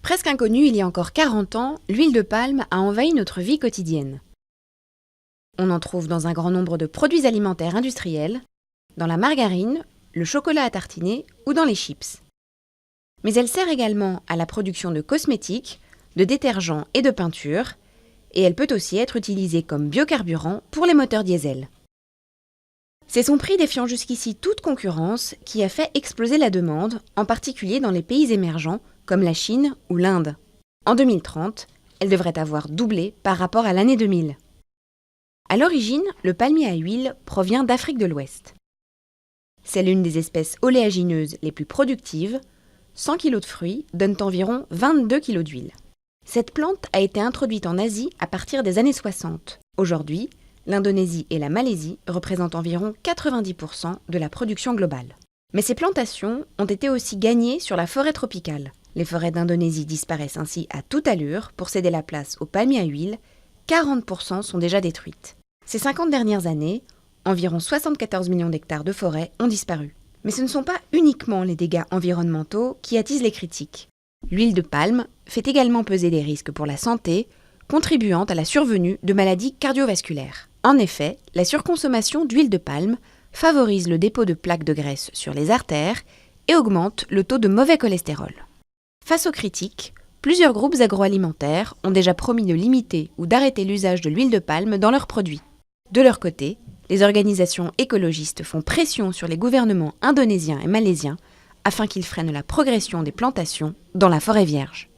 Presque inconnue il y a encore 40 ans, l'huile de palme a envahi notre vie quotidienne. On en trouve dans un grand nombre de produits alimentaires industriels, dans la margarine, le chocolat à tartiner ou dans les chips. Mais elle sert également à la production de cosmétiques, de détergents et de peintures, et elle peut aussi être utilisée comme biocarburant pour les moteurs diesel. C'est son prix défiant jusqu'ici toute concurrence qui a fait exploser la demande, en particulier dans les pays émergents comme la Chine ou l'Inde. En 2030, elle devrait avoir doublé par rapport à l'année 2000. À l'origine, le palmier à huile provient d'Afrique de l'Ouest. C'est l'une des espèces oléagineuses les plus productives. 100 kg de fruits donnent environ 22 kg d'huile. Cette plante a été introduite en Asie à partir des années 60. Aujourd'hui, l'Indonésie et la Malaisie représentent environ 90% de la production globale. Mais ces plantations ont été aussi gagnées sur la forêt tropicale. Les forêts d'Indonésie disparaissent ainsi à toute allure pour céder la place aux palmiers à huile. 40% sont déjà détruites. Ces 50 dernières années, environ 74 millions d'hectares de forêt ont disparu. Mais ce ne sont pas uniquement les dégâts environnementaux qui attisent les critiques. L'huile de palme fait également peser des risques pour la santé, contribuant à la survenue de maladies cardiovasculaires. En effet, la surconsommation d'huile de palme favorise le dépôt de plaques de graisse sur les artères et augmente le taux de mauvais cholestérol. Face aux critiques, plusieurs groupes agroalimentaires ont déjà promis de limiter ou d'arrêter l'usage de l'huile de palme dans leurs produits. De leur côté, les organisations écologistes font pression sur les gouvernements indonésiens et malaisiens afin qu'ils freinent la progression des plantations dans la forêt vierge.